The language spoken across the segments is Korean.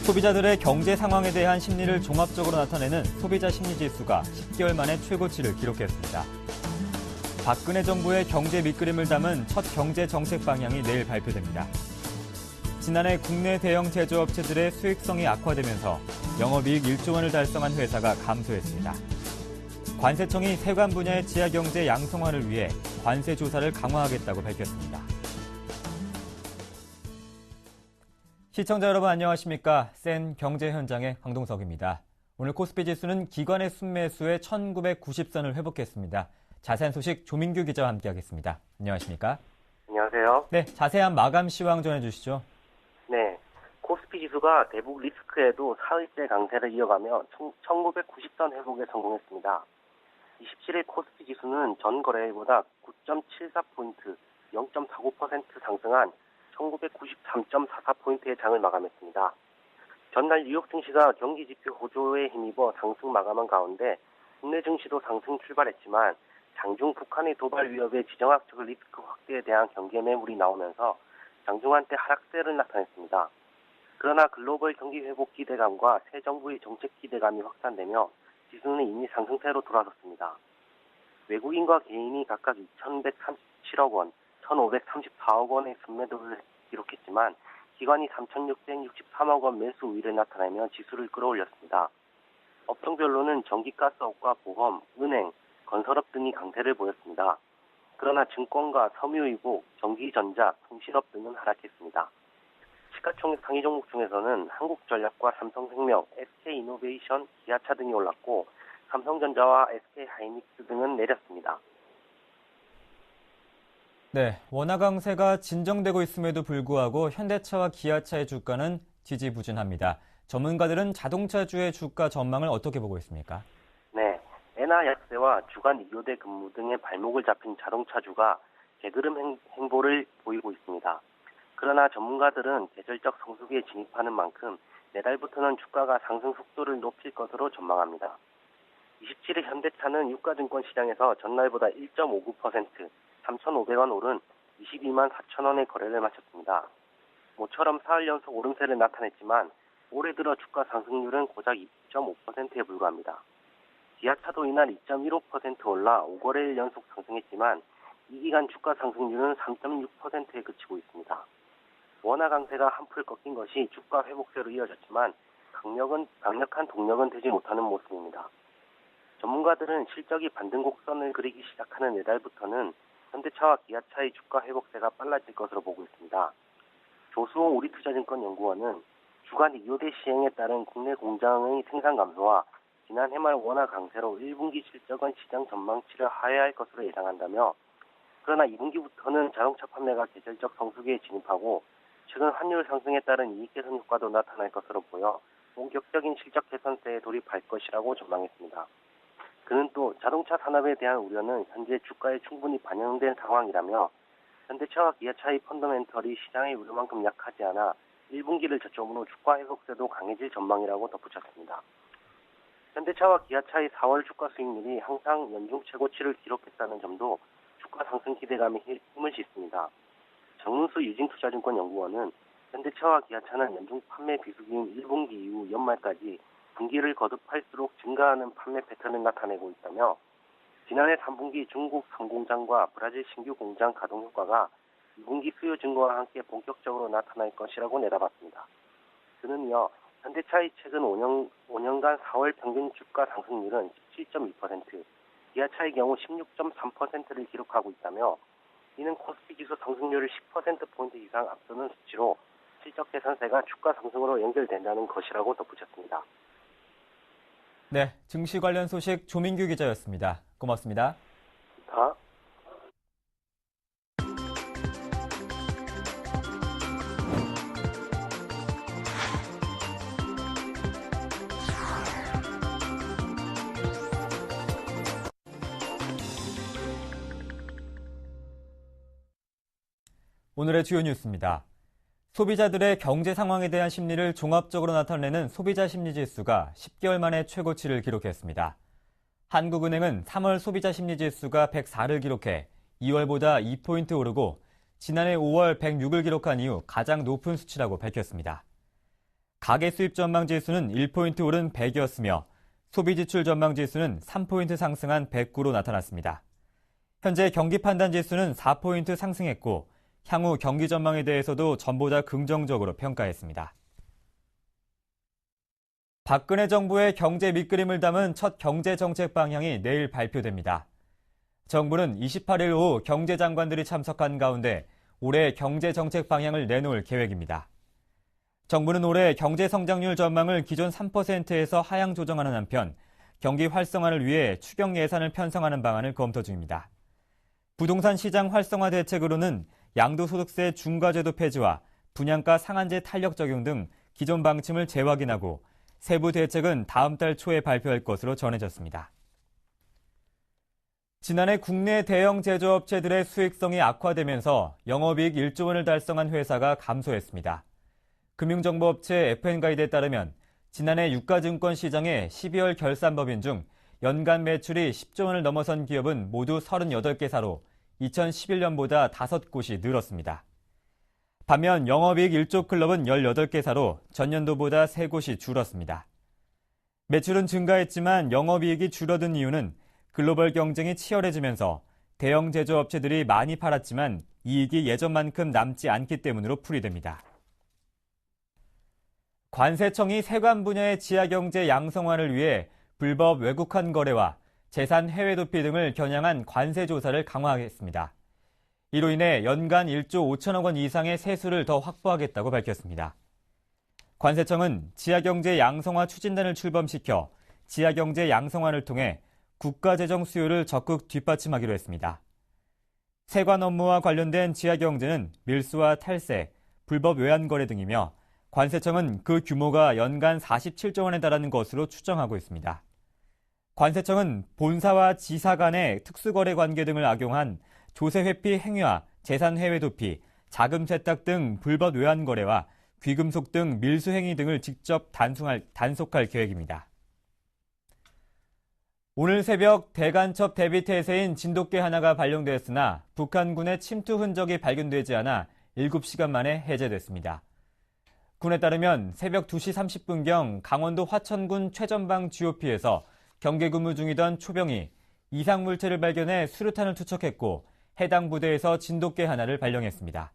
소비자들의 경제 상황에 대한 심리를 종합적으로 나타내는 소비자 심리지수가 10개월 만에 최고치를 기록했습니다. 박근혜 정부의 경제 밑그림을 담은 첫 경제 정책 방향이 내일 발표됩니다. 지난해 국내 대형 제조업체들의 수익성이 악화되면서 영업이익 1조 원을 달성한 회사가 감소했습니다. 관세청이 세관 분야의 지하경제 양성화를 위해 관세 조사를 강화하겠다고 밝혔습니다. 시청자 여러분 안녕하십니까? 센 경제 현장의 황동석입니다. 오늘 코스피 지수는 기관의 순매수에 1990선을 회복했습니다. 자세한 소식 조민규 기자와 함께하겠습니다. 안녕하십니까? 안녕하세요. 네, 자세한 마감 시황 전해주시죠. 네, 코스피 지수가 대북 리스크에도 사흘째 강세를 이어가며 1990선 회복에 성공했습니다. 27일 코스피 지수는 전 거래일보다 9.74포인트, 0.49% 상승한 1993.44포인트의 장을 마감했습니다. 전날 뉴욕 증시가 경기 지표 호조에 힘입어 상승 마감한 가운데 국내 증시도 상승 출발했지만 장중 북한의 도발 위협의 지정학적 리스크 확대에 대한 경계 매물이 나오면서 장중 한때 하락세를 나타냈습니다. 그러나 글로벌 경기 회복 기대감과 새 정부의 정책 기대감이 확산되며 지수는 이미 상승세로 돌아섰습니다. 외국인과 개인이 각각 2,137억 원, 1,534억 원의 순매도를 기록했지만 기관이 3,663억 원 매수 우위를 나타내며 지수를 끌어올렸습니다. 업종별로는 전기가스업과 보험, 은행, 건설업 등이 강세를 보였습니다. 그러나 증권과 섬유유복, 전기전자, 통신업 등은 하락했습니다. 시가총액 상위 종목 중에서는 한국전략과 삼성생명, SK이노베이션, 기아차 등이 올랐고 삼성전자와 SK하이닉스 등은 내렸습니다. 네, 원화 강세가 진정되고 있음에도 불구하고 현대차와 기아차의 주가는 지지부진합니다. 전문가들은 자동차주의 주가 전망을 어떻게 보고 있습니까? 네, 엔화 약세와 주간 2교대 근무 등의 발목을 잡힌 자동차주가 게으름 행보를 보이고 있습니다. 그러나 전문가들은 계절적 성수기에 진입하는 만큼 내달부터는 주가가 상승 속도를 높일 것으로 전망합니다. 27일 현대차는 유가증권 시장에서 전날보다 1.59%, 3,500원 오른 22만 4천원의 거래를 마쳤습니다. 모처럼 사흘 연속 오름세를 나타냈지만 올해 들어 주가 상승률은 고작 2.5%에 불과합니다. 기아차도 이날 2.15% 올라 5거래일 연속 상승했지만 이 기간 주가 상승률은 3.6%에 그치고 있습니다. 원화 강세가 한풀 꺾인 것이 주가 회복세로 이어졌지만 강력한 동력은 되지 못하는 모습입니다. 전문가들은 실적이 반등 곡선을 그리기 시작하는 내달부터는 현대차와 기아차의 주가 회복세가 빨라질 것으로 보고 있습니다. 조수홍 우리투자증권 연구원은 주간 2교대 시행에 따른 국내 공장의 생산 감소와 지난해 말 원화 강세로 1분기 실적은 시장 전망치를 하회할 것으로 예상한다며 그러나 2분기부터는 자동차 판매가 계절적 성수기에 진입하고 최근 환율 상승에 따른 이익 개선 효과도 나타날 것으로 보여 본격적인 실적 개선세에 돌입할 것이라고 전망했습니다. 그는 또 자동차 산업에 대한 우려는 현재 주가에 충분히 반영된 상황이라며 현대차와 기아차의 펀더멘털이 시장의 우려만큼 약하지 않아 1분기를 저점으로 주가 회복세도 강해질 전망이라고 덧붙였습니다. 현대차와 기아차의 4월 주가 수익률이 항상 연중 최고치를 기록했다는 점도 주가 상승 기대감에 힘을 싣습니다. 정문수 유진투자증권 연구원은 현대차와 기아차는 연중 판매 비수기인 1분기 이후 연말까지 분기를 거듭할수록 증가하는 판매 패턴을 나타내고 있다며 지난해 3분기 중국 성공장과 브라질 신규 공장 가동 효과가 2분기 수요 증가와 함께 본격적으로 나타날 것이라고 내다봤습니다. 그는 이어 현대차의 최근 5년간 4월 평균 주가 상승률은 17.2%, 기아차의 경우 16.3%를 기록하고 있다며 이는 코스피 지수 상승률을 10%포인트 이상 앞서는 수치로 실적 개선세가 주가 상승으로 연결된다는 것이라고 덧붙였습니다. 네, 증시 관련 소식 조민규 기자였습니다. 고맙습니다. 오늘의 주요 뉴스입니다. 소비자들의 경제 상황에 대한 심리를 종합적으로 나타내는 소비자 심리지수가 10개월 만에 최고치를 기록했습니다. 한국은행은 3월 소비자 심리지수가 104를 기록해 2월보다 2포인트 오르고 지난해 5월 106을 기록한 이후 가장 높은 수치라고 밝혔습니다. 가계 수입 전망 지수는 1포인트 오른 100이었으며 소비지출 전망 지수는 3포인트 상승한 109로 나타났습니다. 현재 경기 판단 지수는 4포인트 상승했고 향후 경기 전망에 대해서도 전보다 긍정적으로 평가했습니다. 박근혜 정부의 경제 밑그림을 담은 첫 경제 정책 방향이 내일 발표됩니다. 정부는 28일 오후 경제장관들이 참석한 가운데 올해 경제 정책 방향을 내놓을 계획입니다. 정부는 올해 경제 성장률 전망을 기존 3%에서 하향 조정하는 한편 경기 활성화를 위해 추경 예산을 편성하는 방안을 검토 중입니다. 부동산 시장 활성화 대책으로는 양도소득세 중과제도 폐지와 분양가 상한제 탄력 적용 등 기존 방침을 재확인하고 세부 대책은 다음 달 초에 발표할 것으로 전해졌습니다. 지난해 국내 대형 제조업체들의 수익성이 악화되면서 영업이익 1조 원을 달성한 회사가 감소했습니다. 금융정보업체 FN가이드에 따르면 지난해 유가증권 시장의 12월 결산법인 중 연간 매출이 10조 원을 넘어선 기업은 모두 38개사로 2011년보다 5곳이 늘었습니다. 반면 영업이익 1조 클럽은 18개사로 전년도보다 3곳이 줄었습니다. 매출은 증가했지만 영업이익이 줄어든 이유는 글로벌 경쟁이 치열해지면서 대형 제조업체들이 많이 팔았지만 이익이 예전만큼 남지 않기 때문으로 풀이됩니다. 관세청이 세관 분야의 지하경제 양성화를 위해 불법 외국환 거래와 재산 해외 도피 등을 겨냥한 관세 조사를 강화하겠습니다. 이로 인해 연간 1조 5천억 원 이상의 세수를 더 확보하겠다고 밝혔습니다. 관세청은 지하경제 양성화 추진단을 출범시켜 지하경제 양성화를 통해 국가재정 수요를 적극 뒷받침하기로 했습니다. 세관 업무와 관련된 지하경제는 밀수와 탈세, 불법 외환거래 등이며 관세청은 그 규모가 연간 47조 원에 달하는 것으로 추정하고 있습니다. 관세청은 본사와 지사 간의 특수거래 관계 등을 악용한 조세 회피 행위와 재산 해외 도피, 자금 세탁 등 불법 외환 거래와 귀금속 등 밀수 행위 등을 직접 단속할 계획입니다. 오늘 새벽 대간첩 대비 태세인 진돗개 하나가 발령되었으나 북한군의 침투 흔적이 발견되지 않아 7시간 만에 해제됐습니다. 군에 따르면 새벽 2시 30분경 강원도 화천군 최전방 GOP에서 경계 근무 중이던 초병이 이상 물체를 발견해 수류탄을 투척했고 해당 부대에서 진돗개 하나를 발령했습니다.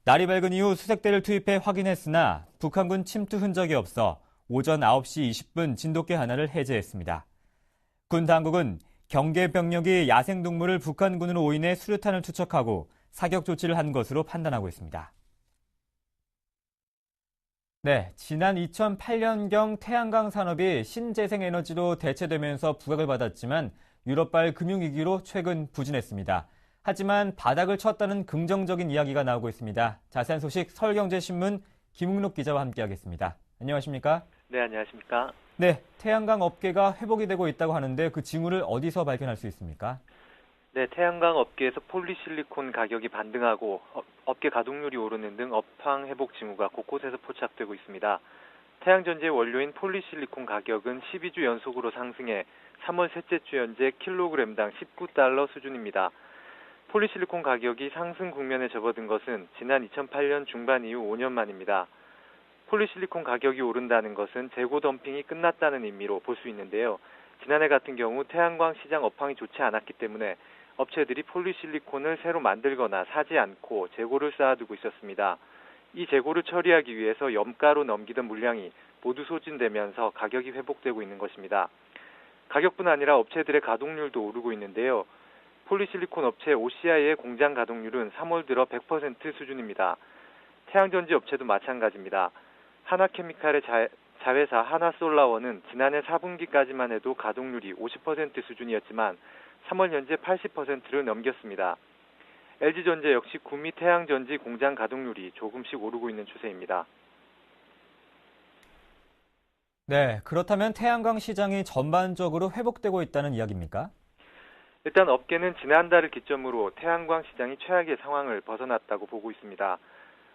날이 밝은 이후 수색대를 투입해 확인했으나 북한군 침투 흔적이 없어 오전 9시 20분 진돗개 하나를 해제했습니다. 군 당국은 경계 병력이 야생동물을 북한군으로 오인해 수류탄을 투척하고 사격 조치를 한 것으로 판단하고 있습니다. 네, 지난 2008년경 태양광 산업이 신재생에너지로 대체되면서 부각을 받았지만 유럽발 금융위기로 최근 부진했습니다. 하지만 바닥을 쳤다는 긍정적인 이야기가 나오고 있습니다. 자세한 소식 서울경제신문 김웅록 기자와 함께하겠습니다. 안녕하십니까? 네, 안녕하십니까? 네, 태양광 업계가 회복이 되고 있다고 하는데 그 징후를 어디서 발견할 수 있습니까? 네, 태양광 업계에서 폴리실리콘 가격이 반등하고 업계 가동률이 오르는 등 업황 회복 징후가 곳곳에서 포착되고 있습니다. 태양전지의 원료인 폴리실리콘 가격은 12주 연속으로 상승해 3월 셋째 주 현재 킬로그램당 19달러 수준입니다. 폴리실리콘 가격이 상승 국면에 접어든 것은 지난 2008년 중반 이후 5년 만입니다. 폴리실리콘 가격이 오른다는 것은 재고 덤핑이 끝났다는 의미로 볼 수 있는데요. 지난해 같은 경우 태양광 시장 업황이 좋지 않았기 때문에 업체들이 폴리실리콘을 새로 만들거나 사지 않고 재고를 쌓아두고 있었습니다. 이 재고를 처리하기 위해서 염가로 넘기던 물량이 모두 소진되면서 가격이 회복되고 있는 것입니다. 가격뿐 아니라 업체들의 가동률도 오르고 있는데요. 폴리실리콘 업체 OCI의 공장 가동률은 3월 들어 100% 수준입니다. 태양전지 업체도 마찬가지입니다. 하나케미칼의 자회사 하나솔라원은 지난해 4분기까지만 해도 가동률이 50% 수준이었지만 3월 현재 80%를 넘겼습니다. LG전자 역시 구미 태양전지 공장 가동률이 조금씩 오르고 있는 추세입니다. 네, 그렇다면 태양광 시장이 전반적으로 회복되고 있다는 이야기입니까? 일단 업계는 지난달을 기점으로 태양광 시장이 최악의 상황을 벗어났다고 보고 있습니다.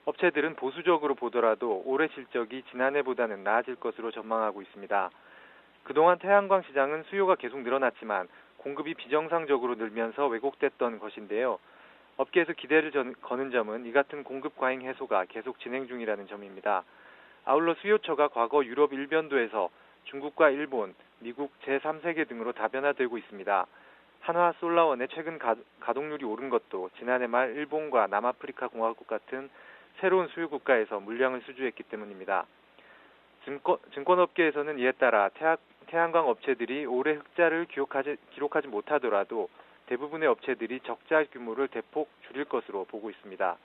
업체들은 보수적으로 보더라도 올해 실적이 지난해보다는 나아질 것으로 전망하고 있습니다. 그동안 태양광 시장은 수요가 계속 늘어났지만 공급이 비정상적으로 늘면서 왜곡됐던 것인데요. 업계에서 기대를 거는 점은 이 같은 공급 과잉 해소가 계속 진행 중이라는 점입니다. 아울러 수요처가 과거 유럽 일변도에서 중국과 일본, 미국 제3세계 등으로 다변화되고 있습니다. 한화솔라원의 최근 가동률이 오른 것도 지난해 말 일본과 남아프리카 공화국 같은 새로운 수요 국가에서 물량을 수주했기 때문입니다. 증권업계에서는 이에 따라 태양광 업체들이 올해 흑자를 기록하지 못하더라도 대부분의 업체들이 적자 규모를 대폭 줄일 것으로 보고 있습니다.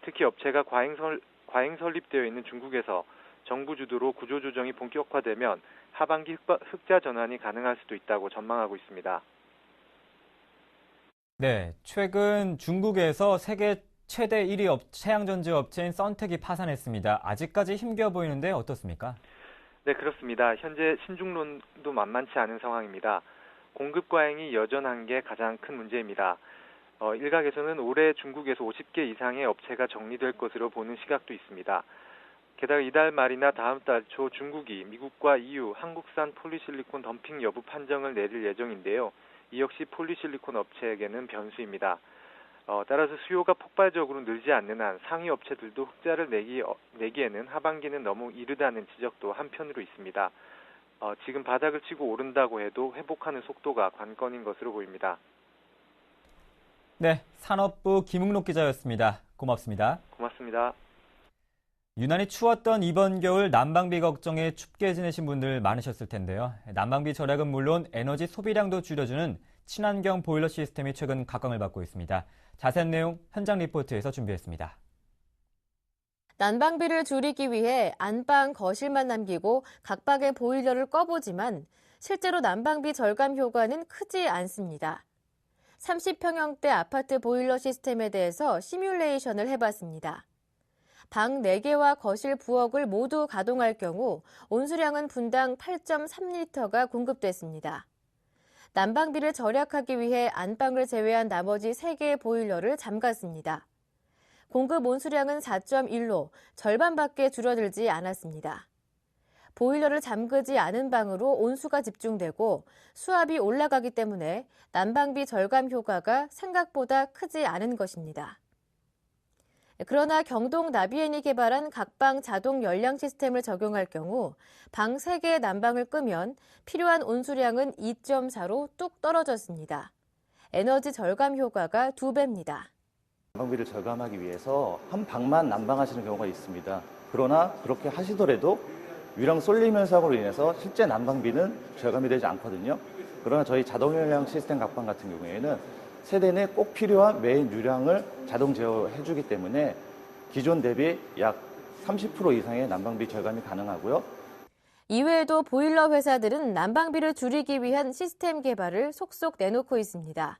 특히 업체가 과잉 설립되어 있는 중국에서 정부 주도로 구조조정이 본격화되면 하반기 흑자 전환이 가능할 수도 있다고 전망하고 있습니다. 네, 최근 중국에서 세계 최대 1위 태양전지 업체인 썬텍이 파산했습니다. 아직까지 힘겨워 보이는데 어떻습니까? 네, 그렇습니다. 현재 신중론도 만만치 않은 상황입니다. 공급 과잉이 여전한 게 가장 큰 문제입니다. 일각에서는 올해 중국에서 50개 이상의 업체가 정리될 것으로 보는 시각도 있습니다. 게다가 이달 말이나 다음 달 초 중국이 미국과 EU 한국산 폴리실리콘 덤핑 여부 판정을 내릴 예정인데요. 이 역시 폴리실리콘 업체에게는 변수입니다. 따라서 수요가 폭발적으로 늘지 않는 한 상위 업체들도 흑자를 내기에는 하반기는 너무 이르다는 지적도 한편으로 있습니다. 지금 바닥을 치고 오른다고 해도 회복하는 속도가 관건인 것으로 보입니다. 네, 산업부 김웅록 기자였습니다. 고맙습니다. 고맙습니다. 유난히 추웠던 이번 겨울 난방비 걱정에 춥게 지내신 분들 많으셨을 텐데요. 난방비 절약은 물론 에너지 소비량도 줄여주는 친환경 보일러 시스템이 최근 각광을 받고 있습니다. 자세한 내용 현장 리포트에서 준비했습니다. 난방비를 줄이기 위해 안방, 거실만 남기고 각방의 보일러를 꺼보지만 실제로 난방비 절감 효과는 크지 않습니다. 30평형대 아파트 보일러 시스템에 대해서 시뮬레이션을 해봤습니다. 방 4개와 거실 부엌을 모두 가동할 경우 온수량은 분당 8.3리터가 공급됐습니다. 난방비를 절약하기 위해 안방을 제외한 나머지 3개의 보일러를 잠갔습니다. 공급 온수량은 4.1로 절반밖에 줄어들지 않았습니다. 보일러를 잠그지 않은 방으로 온수가 집중되고 수압이 올라가기 때문에 난방비 절감 효과가 생각보다 크지 않은 것입니다. 그러나 경동 나비엔이 개발한 각방 자동 열량 시스템을 적용할 경우 방 3개의 난방을 끄면 필요한 온수량은 2.4로 뚝 떨어졌습니다. 에너지 절감 효과가 2배입니다. 난방비를 절감하기 위해서 한 방만 난방하시는 경우가 있습니다. 그러나 그렇게 하시더라도 유량 쏠림 현상으로 인해서 실제 난방비는 절감이 되지 않거든요. 그러나 저희 자동 열량 시스템 각방 같은 경우에는 세대 내 꼭 필요한 메인 유량을 자동 제어해주기 때문에 기존 대비 약 30% 이상의 난방비 절감이 가능하고요. 이외에도 보일러 회사들은 난방비를 줄이기 위한 시스템 개발을 속속 내놓고 있습니다.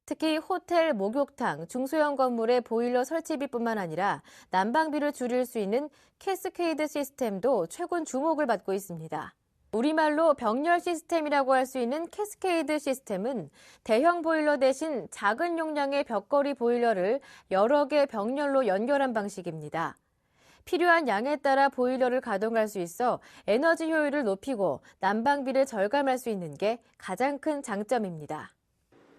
특히 호텔, 목욕탕, 중소형 건물의 보일러 설치비뿐만 아니라 난방비를 줄일 수 있는 캐스케이드 시스템도 최근 주목을 받고 있습니다. 우리말로 병렬 시스템이라고 할 수 있는 캐스케이드 시스템은 대형 보일러 대신 작은 용량의 벽걸이 보일러를 여러 개 병렬로 연결한 방식입니다. 필요한 양에 따라 보일러를 가동할 수 있어 에너지 효율을 높이고 난방비를 절감할 수 있는 게 가장 큰 장점입니다.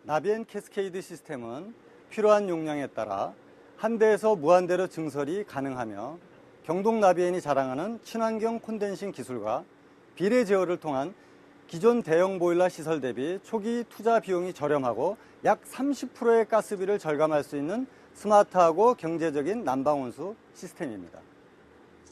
나비엔 캐스케이드 시스템은 필요한 용량에 따라 한 대에서 무한대로 증설이 가능하며 경동 나비엔이 자랑하는 친환경 콘덴싱 기술과 비례 제어를 통한 기존 대형 보일러 시설 대비 초기 투자 비용이 저렴하고 약 30%의 가스비를 절감할 수 있는 스마트하고 경제적인 난방온수 시스템입니다.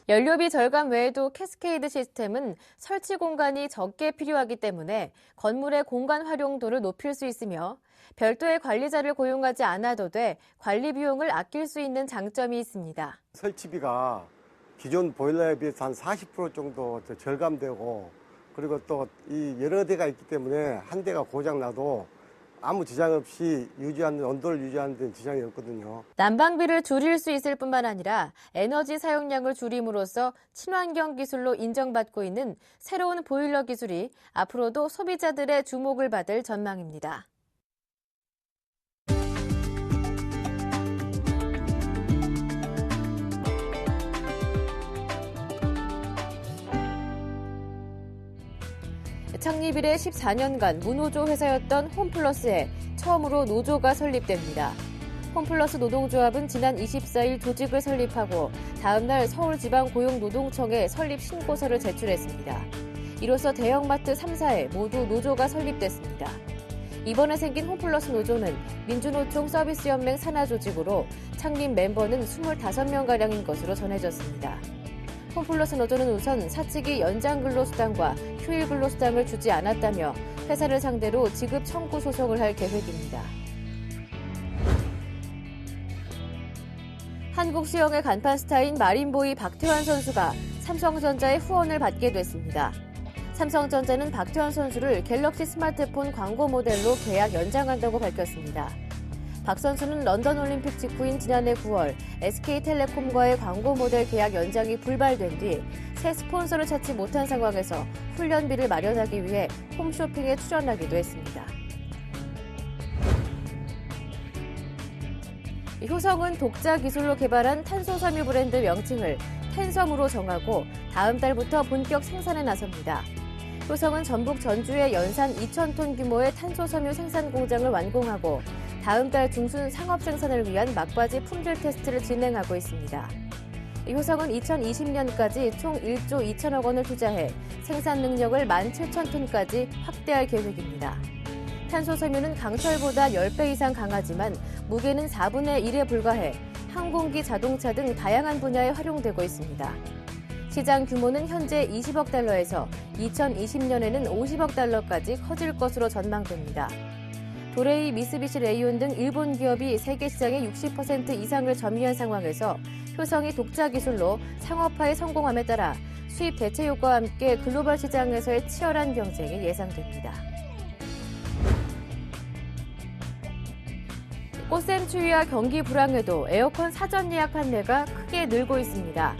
연료비 절감 외에도 캐스케이드 시스템은 설치 공간이 적게 필요하기 때문에 건물의 공간 활용도를 높일 수 있으며 별도의 관리자를 고용하지 않아도 돼 관리 비용을 아낄 수 있는 장점이 있습니다. 설치비가 기존 보일러에 비해서 한 40% 정도 절감되고 그리고 또 이 여러 대가 있기 때문에 한 대가 고장 나도 아무 지장 없이 온도를 유지하는 데는 지장이 없거든요. 난방비를 줄일 수 있을 뿐만 아니라 에너지 사용량을 줄임으로써 친환경 기술로 인정받고 있는 새로운 보일러 기술이 앞으로도 소비자들의 주목을 받을 전망입니다. 창립 이래 14년간 무노조 회사였던 홈플러스에 처음으로 노조가 설립됩니다. 홈플러스 노동조합은 지난 24일 조직을 설립하고 다음 날 서울지방고용노동청에 설립 신고서를 제출했습니다. 이로써 대형마트 3사에 모두 노조가 설립됐습니다. 이번에 생긴 홈플러스 노조는 민주노총 서비스연맹 산하조직으로 창립 멤버는 25명가량인 것으로 전해졌습니다. 홈플러스 노조는 우선 사측이 연장 근로수당과 휴일 근로수당을 주지 않았다며 회사를 상대로 지급 청구 소송을 할 계획입니다. 한국 수영의 간판 스타인 마린보이 박태환 선수가 삼성전자의 후원을 받게 됐습니다. 삼성전자는 박태환 선수를 갤럭시 스마트폰 광고 모델로 계약 연장한다고 밝혔습니다. 박 선수는 런던 올림픽 직후인 지난해 9월 SK텔레콤과의 광고 모델 계약 연장이 불발된 뒤 새 스폰서를 찾지 못한 상황에서 훈련비를 마련하기 위해 홈쇼핑에 출연하기도 했습니다. 효성은 독자 기술로 개발한 탄소섬유 브랜드 명칭을 텐섬으로 정하고 다음 달부터 본격 생산에 나섭니다. 효성은 전북 전주에 연산 2,000톤 규모의 탄소섬유 생산 공장을 완공하고 다음 달 중순 상업 생산을 위한 막바지 품질 테스트를 진행하고 있습니다. 효성은 2020년까지 총 1조 2천억 원을 투자해 생산 능력을 17,000톤까지 확대할 계획입니다. 탄소섬유는 강철보다 10배 이상 강하지만 무게는 4분의 1에 불과해 항공기, 자동차 등 다양한 분야에 활용되고 있습니다. 시장 규모는 현재 20억 달러에서 2020년에는 50억 달러까지 커질 것으로 전망됩니다. 도레이, 미쓰비시 레이온 등 일본 기업이 세계 시장의 60% 이상을 점유한 상황에서 효성이 독자 기술로 상업화에 성공함에 따라 수입 대체 효과와 함께 글로벌 시장에서의 치열한 경쟁이 예상됩니다. 꽃샘추위와 경기 불황에도 에어컨 사전 예약 판매가 크게 늘고 있습니다.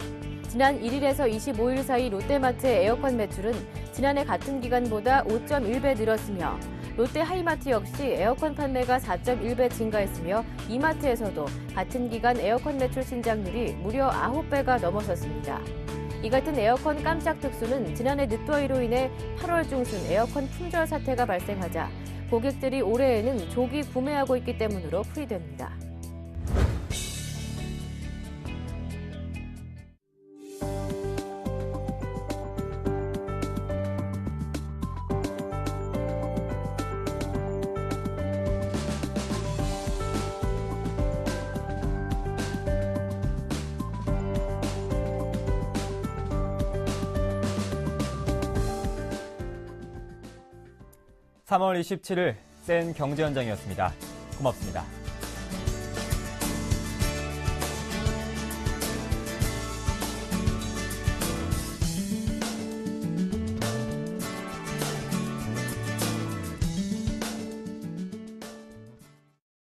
지난 1일에서 25일 사이 롯데마트의 에어컨 매출은 지난해 같은 기간보다 5.1배 늘었으며 롯데 하이마트 역시 에어컨 판매가 4.1배 증가했으며 이마트에서도 같은 기간 에어컨 매출 신장률이 무려 9배가 넘어섰습니다. 이 같은 에어컨 깜짝 특수는 지난해 늦더위로 인해 8월 중순 에어컨 품절 사태가 발생하자 고객들이 올해에는 조기 구매하고 있기 때문으로 풀이됩니다. (3월 27일) 센 경제 현장이었습니다. 고맙습니다.